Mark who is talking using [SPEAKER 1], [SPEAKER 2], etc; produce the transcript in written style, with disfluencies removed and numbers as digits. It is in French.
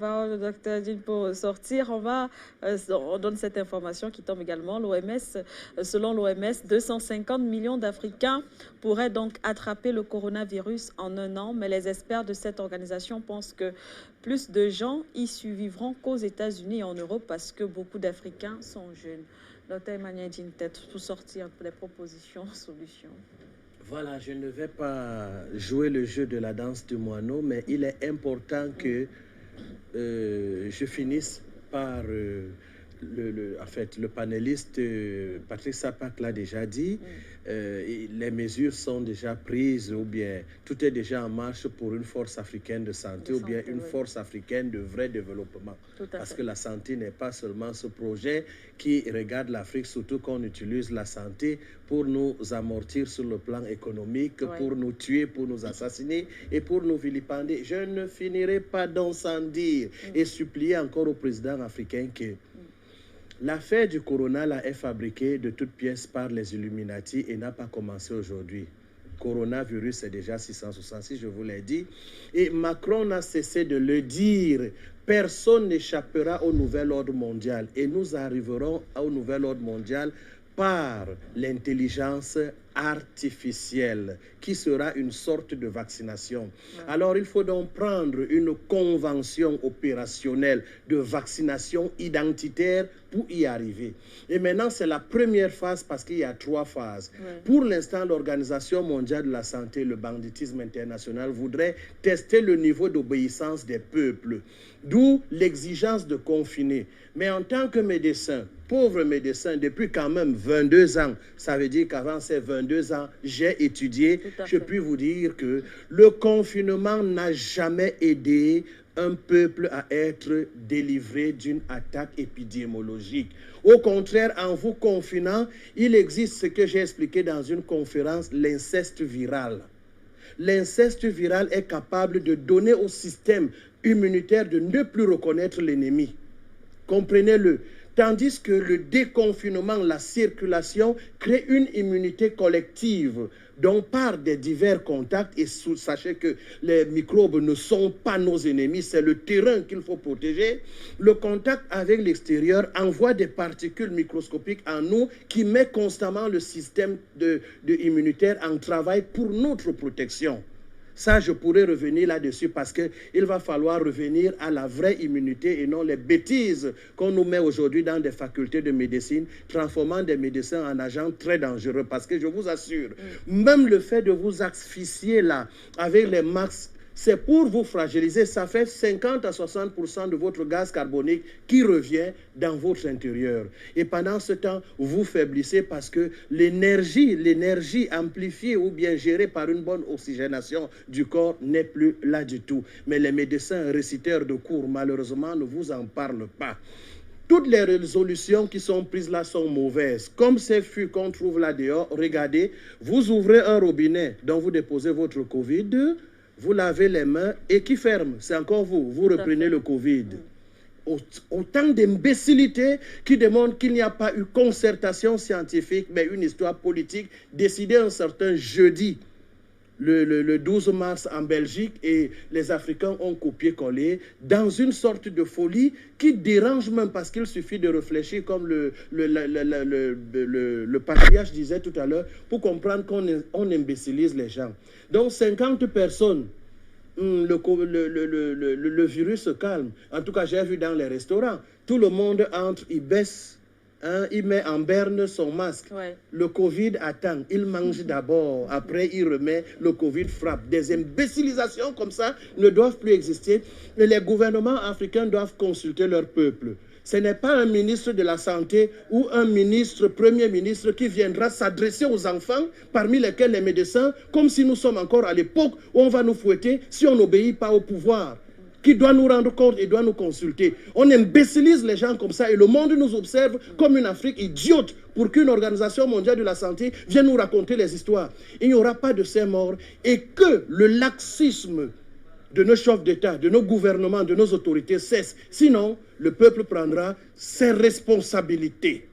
[SPEAKER 1] Le docteur Dine, pour sortir, on donne cette information qui tombe également. Selon l'OMS, 250 millions d'Africains pourraient donc attraper le coronavirus en un an, mais les experts de cette organisation pensent que plus de gens y survivront qu'aux États-Unis et en Europe parce que beaucoup d'Africains sont jeunes. Docteur Emmanuel Dine, peut-être pour sortir des propositions, solutions.
[SPEAKER 2] Voilà, je ne vais pas jouer le jeu de la danse du moineau, mais il est important que je finisse par le panéliste Patrick Sapak l'a déjà dit. Les mesures sont déjà prises ou bien tout est déjà en marche pour une force africaine de santé ou bien une force africaine de vrai développement. Parce que la santé n'est pas seulement ce projet qui regarde l'Afrique, surtout qu'on utilise la santé pour nous amortir sur le plan économique, pour nous tuer, pour nous assassiner et pour nous vilipender. Je ne finirai pas d'en sans dire et supplier encore au président africain que l'affaire du corona est fabriquée de toutes pièces par les Illuminati et n'a pas commencé aujourd'hui. Coronavirus, c'est déjà 666, je vous l'ai dit. Et Macron n'a cessé de le dire. Personne n'échappera au nouvel ordre mondial. Et nous arriverons au nouvel ordre mondial par l'intelligence artificielle, qui sera une sorte de vaccination. Alors, il faut donc prendre une convention opérationnelle de vaccination identitaire pour y arriver. Et maintenant, c'est la première phase parce qu'il y a 3 phases. Pour l'instant, l'Organisation mondiale de la santé, le banditisme international, voudrait tester le niveau d'obéissance des peuples, d'où l'exigence de confiner. Mais en tant que médecin, pauvre médecin, depuis quand même 22 ans, ça veut dire qu'avant ces 22 ans, j'ai étudié, je puis vous dire que le confinement n'a jamais aidé un peuple à être délivré d'une attaque épidémiologique. Au contraire, en vous confinant, il existe ce que j'ai expliqué dans une conférence, l'inceste viral. L'inceste viral est capable de donner au système immunitaire de ne plus reconnaître l'ennemi. Comprenez-le. Tandis que le déconfinement, la circulation, crée une immunité collective dont par des divers contacts, et sachez que les microbes ne sont pas nos ennemis, c'est le terrain qu'il faut protéger. Le contact avec l'extérieur envoie des particules microscopiques en nous qui met constamment le système immunitaire en travail pour notre protection. Ça, je pourrais revenir là-dessus parce qu'il va falloir revenir à la vraie immunité et non les bêtises qu'on nous met aujourd'hui dans des facultés de médecine, transformant des médecins en agents très dangereux. Parce que je vous assure, même le fait de vous asphyxier là, avec les masques, c'est pour vous fragiliser. Ça fait 50 à 60% de votre gaz carbonique qui revient dans votre intérieur. Et pendant ce temps, vous faiblissez parce que l'énergie amplifiée ou bien gérée par une bonne oxygénation du corps n'est plus là du tout. Mais les médecins réciteurs de cours, malheureusement, ne vous en parlent pas. Toutes les résolutions qui sont prises là sont mauvaises. Comme ces fûts qu'on trouve là dehors, regardez, vous ouvrez un robinet dont vous déposez votre Covid, vous lavez les mains et qui ferme? C'est encore vous. Vous reprenez le Covid. Autant d'imbécilité qui démontrent qu'il n'y a pas eu concertation scientifique, mais une histoire politique décidée un certain jeudi, le 12 mars en Belgique, et les Africains ont copié-collé dans une sorte de folie qui dérange même parce qu'il suffit de réfléchir comme le patriarche disait tout à l'heure pour comprendre qu'on imbécilise les gens. Donc 50 personnes, le virus se calme. En tout cas, j'ai vu dans les restaurants, tout le monde entre, il baisse. Il met en berne son masque. Le Covid attend. Il mange d'abord. Après, il remet. Le Covid frappe. Des imbécilisations comme ça ne doivent plus exister. Et les gouvernements africains doivent consulter leur peuple. Ce n'est pas un ministre de la Santé ou un ministre, premier ministre, qui viendra s'adresser aux enfants, parmi lesquels les médecins, comme si nous sommes encore à l'époque où on va nous fouetter si on n'obéit pas au pouvoir, qui doit nous rendre compte et doit nous consulter. On imbécilise les gens comme ça et le monde nous observe comme une Afrique idiote pour qu'une organisation mondiale de la santé vienne nous raconter les histoires. Il n'y aura pas de ces morts et que le laxisme de nos chefs d'État, de nos gouvernements, de nos autorités cesse. Sinon, le peuple prendra ses responsabilités.